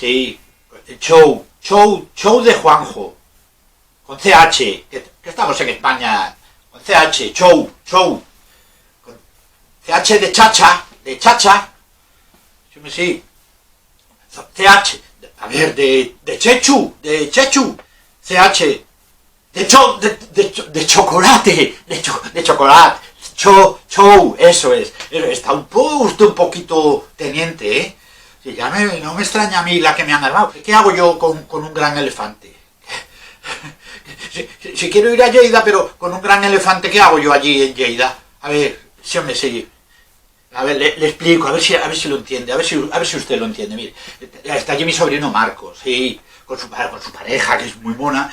Sí, show de Juanjo, con CH, que estamos en España, con CH, show, con CH de chacha, sí, CH, a ver, de Chechu, CH, de chocolate, show, eso es, está un poquito teniente, ¿eh? Sí, ya no me extraña a mí la que me han armado. ¿Qué hago yo con un gran elefante? Si quiero ir a Lleida, pero con un gran elefante, ¿qué hago yo allí en Lleida? A ver, sí, hombre, sí. A ver, le explico, a ver si lo entiende, a ver si usted lo entiende. Mire, está allí mi sobrino Marcos, sí, con su pareja, que es muy mona,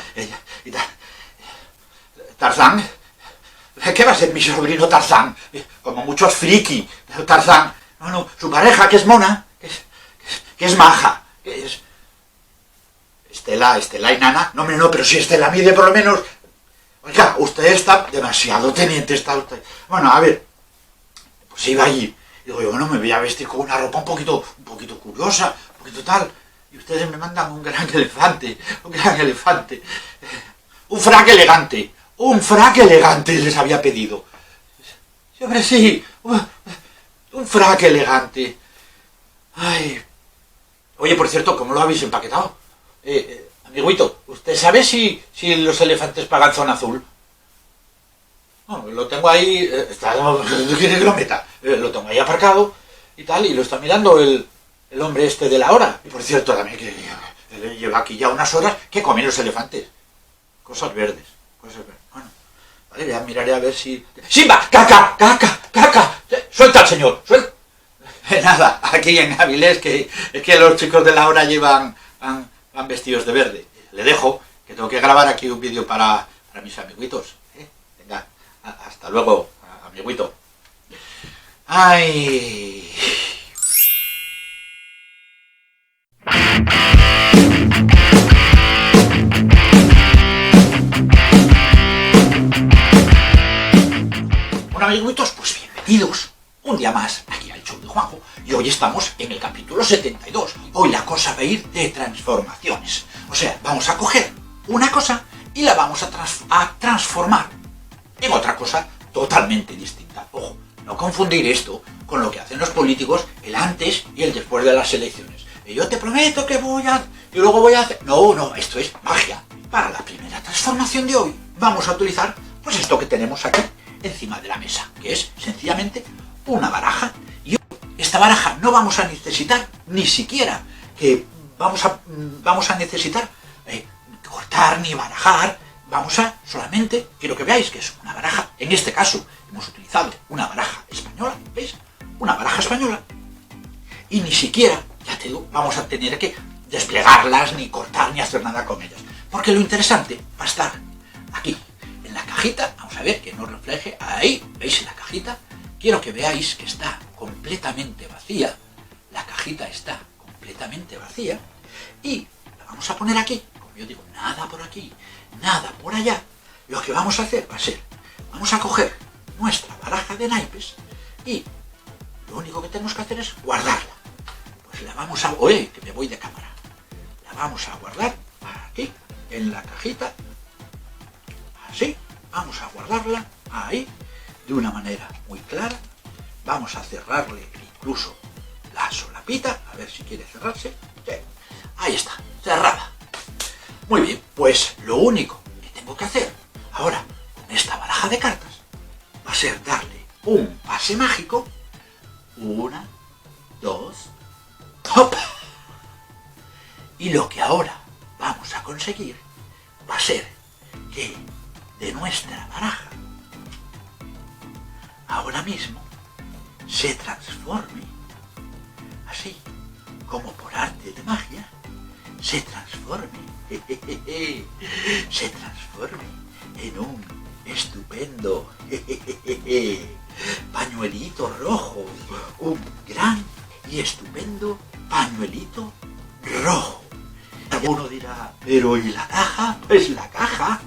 y tal. Tarzán, ¿qué va a ser mi sobrino Tarzán? Como muchos friki, Tarzán. No, su pareja, que es mona, que es maja, que es... Estela y Nana. No, pero si Estela mide por lo menos... Oiga, usted está demasiado teniente, está usted... Bueno, a ver, pues iba allí. Digo yo, bueno, me voy a vestir con una ropa un poquito curiosa, un poquito tal. Y ustedes me mandan un gran elefante. Un frac elegante les había pedido. Sí, hombre, sí, un frac elegante. Ay... Oye, por cierto, ¿cómo lo habéis empaquetado? Amiguito, ¿usted sabe si los elefantes pagan zona azul? No, lo tengo ahí, ¿quiere que lo meta? Lo tengo ahí aparcado y tal, y lo está mirando el hombre este de la hora. Y por cierto, también que lleva aquí ya unas horas. ¿Qué comen los elefantes? Cosas verdes. Bueno, vale, ya miraré a ver si... ¡Simba! ¡Caca! ¡Suelta al señor! ¡Suelta! Nada, aquí en Avilés, es que los chicos de la hora van vestidos de verde. Le dejo, que tengo que grabar aquí un vídeo para mis amiguitos. Venga, hasta luego, amiguito. Ay... Bueno, amiguitos, pues bienvenidos un día más aquí al show de Juanjo, y hoy estamos en el capítulo 72. Hoy la cosa va a ir de transformaciones. O sea, vamos a coger una cosa y la vamos a transformar en otra cosa totalmente distinta. Ojo, no confundir esto con lo que hacen los políticos el antes y el después de las elecciones. Y yo te prometo que y luego voy a hacer... No, esto es magia. Para la primera transformación de hoy vamos a utilizar pues esto que tenemos aquí encima de la mesa, que es sencillamente una baraja. Y esta baraja no vamos a necesitar ni siquiera que vamos a necesitar cortar ni barajar. Solamente quiero que veáis que es una baraja. En este caso hemos utilizado una baraja española, ¿veis? Una baraja española, y ni siquiera, ya te digo, vamos a tener que desplegarlas, ni cortar, ni hacer nada con ellas, porque lo interesante va a estar aquí en la cajita. Vamos a ver que nos refleje ahí, ¿veis? En la cajita quiero que veáis que está completamente vacía. La cajita está completamente vacía y la vamos a poner aquí. Como yo digo, nada por aquí, nada por allá. Lo que vamos a hacer va a ser, vamos a coger nuestra baraja de naipes y lo único que tenemos que hacer es guardarla. Pues la vamos a... ¡Oye, que me voy de cámara! La vamos a guardar aquí, en la cajita. Así, vamos a guardarla ahí, de una manera muy clara. Vamos a cerrarle incluso la solapita, a ver si quiere cerrarse. Sí. Ahí está, cerrada. Muy bien, pues lo único que tengo que hacer ahora con esta baraja de cartas va a ser darle un pase mágico. 1, 2, ¡hop! Y lo que ahora vamos a conseguir va a ser que de nuestra baraja ahora mismo se transforme, así como por arte de magia, se transforme en un estupendo pañuelito rojo, un gran y estupendo pañuelito rojo. Uno dirá, pero ¿y la caja? Pues la caja,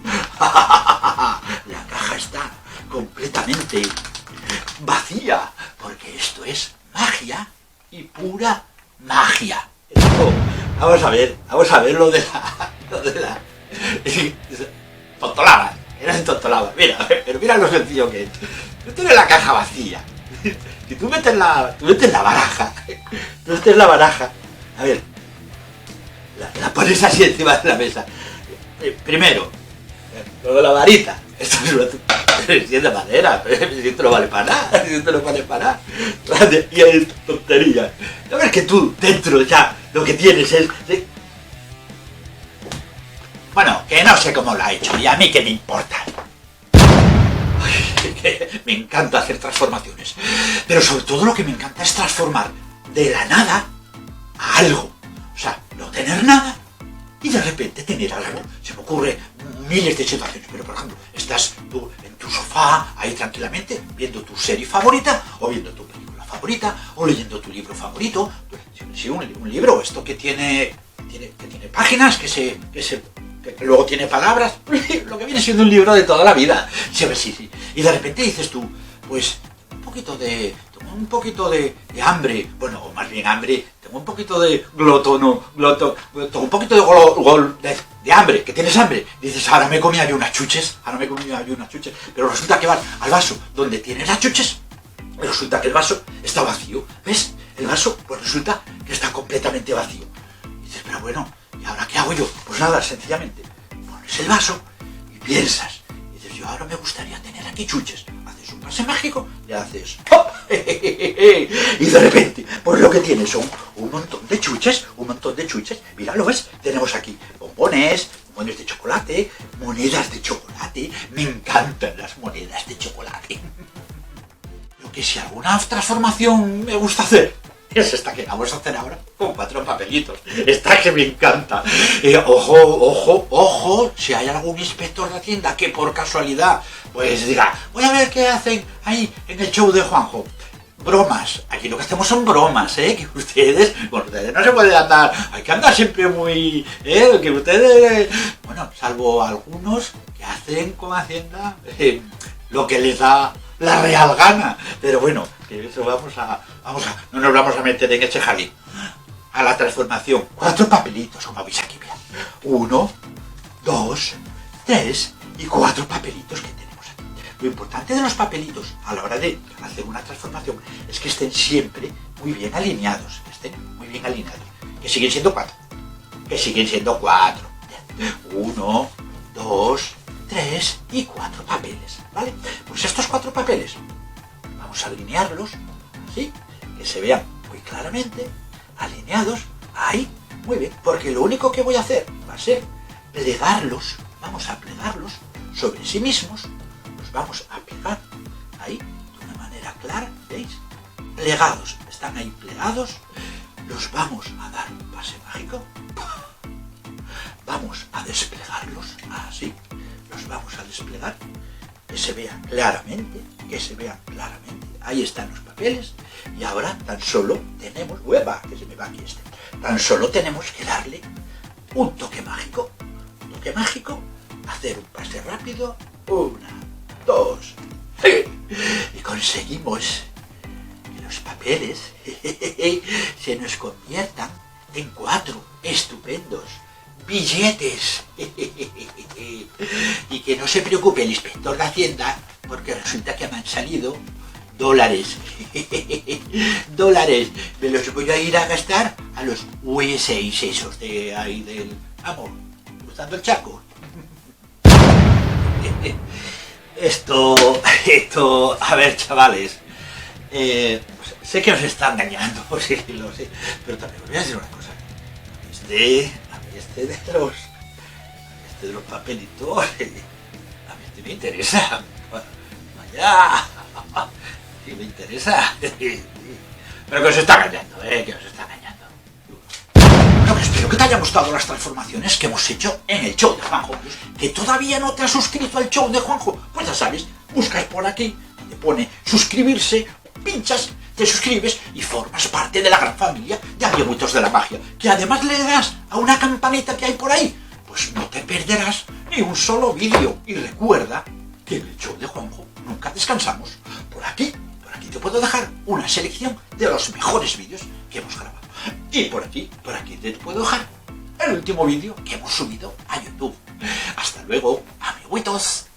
la caja está completamente vacía, porque esto es magia y pura magia. Esto vamos a ver lo de la tontolada, eres tontolada, mira, pero mira lo sencillo que es. Tú tienes la caja vacía, si tú metes la baraja, a ver, la pones así encima de la mesa, primero, lo de la varita, esto es de madera, esto no vale para nada, y hay tonterías. A ver que tú, dentro ya, lo que tienes es... Bueno, que no sé cómo lo ha hecho, y a mí qué me importa. Ay, que me encanta hacer transformaciones, pero sobre todo lo que me encanta es transformar de la nada a algo. O sea, no tener nada y de repente tener algo. Se me ocurre miles de situaciones, pero por ejemplo, estás tú en tu sofá, ahí tranquilamente, viendo tu serie favorita, o viendo tu película favorita, o leyendo tu libro favorito. Sí, un libro, esto que tiene páginas, que luego tiene palabras, lo que viene siendo un libro de toda la vida. Sí. Y de repente dices tú, pues, tengo un poquito de hambre, bueno, o más bien hambre, tengo un poquito de tengo un poquito de hambre, que tienes hambre. Dices, ahora me comía yo unas chuches, pero resulta que vas al vaso donde tienes las chuches, y resulta que el vaso está vacío, ¿ves? El vaso, pues resulta que está completamente vacío. Y dices, pero bueno, ¿y ahora qué hago yo? Pues nada, sencillamente, pones el vaso y piensas, y dices, yo ahora me gustaría tener aquí chuches. Haces un pase mágico y haces ¡pop! Y de repente, pues lo que tienes son un montón de chuches, mira, ¿lo ves? Tenemos aquí bombones de chocolate, monedas de chocolate, me encantan las monedas de chocolate. Lo que si alguna transformación me gusta hacer es esta que vamos a hacer ahora con 4 papelitos. Esta que me encanta. Ojo, si hay algún inspector de Hacienda que por casualidad pues diga, voy a ver qué hacen ahí en el show de Juanjo. Bromas, aquí lo que hacemos son bromas, que ustedes no se puede andar, hay que andar siempre muy, que ustedes, bueno, salvo algunos que hacen con Hacienda lo que les da la real gana, pero bueno, que eso no nos vamos a meter en ese jardín. A la transformación, 4 papelitos, como veis aquí, mira, 1, 2, 3 y 4 papelitos que tenemos aquí. Lo importante de los papelitos a la hora de hacer una transformación es que estén siempre muy bien alineados, que siguen siendo 4, 1, 2, 3 y 4 papeles, ¿vale? Pues estos 4 papeles vamos a alinearlos así, que se vean muy claramente, alineados, ahí, muy bien, porque lo único que voy a hacer va a ser plegarlos, vamos a plegarlos sobre sí mismos, los vamos a pegar ahí, de una manera clara, ¿veis? Plegados, están ahí plegados, los vamos a dar un pase mágico, vamos a desplegarlos, así, los vamos a desplegar, que se vean claramente, ahí están los papeles, y ahora tan solo tenemos, que se me va aquí tan solo tenemos que darle un toque mágico, hacer un pase rápido, 1, 2, y conseguimos que los papeles se nos conviertan en 4 estupendos billetes. Y que no se preocupe el inspector de Hacienda, porque resulta que me han salido dólares. Me los voy a ir a gastar a los U6 esos de ahí del amor, cruzando el charco. Esto, a ver, chavales, sé que os está engañando, sí, lo sé, pero también os voy a decir una cosa. Este de los papelitos, a mí me interesa. Vaya, sí me interesa. Pero que os está engañando, que os está engañando. Bueno, espero que te hayan gustado las transformaciones que hemos hecho en el show de Juanjo. Que todavía no te has suscrito al show de Juanjo, pues ya sabes, buscas por aquí, te pone suscribirse, pinchas, te suscribes y formas parte de la gran familia de Amiguitos de la Magia, que además le das a una campanita que hay por ahí, pues no te perderás ni un solo vídeo. Y recuerda que en el show de Juanjo nunca descansamos. Por aquí te puedo dejar una selección de los mejores vídeos que hemos grabado. Y por aquí te puedo dejar el último vídeo que hemos subido a YouTube. Hasta luego, amiguitos.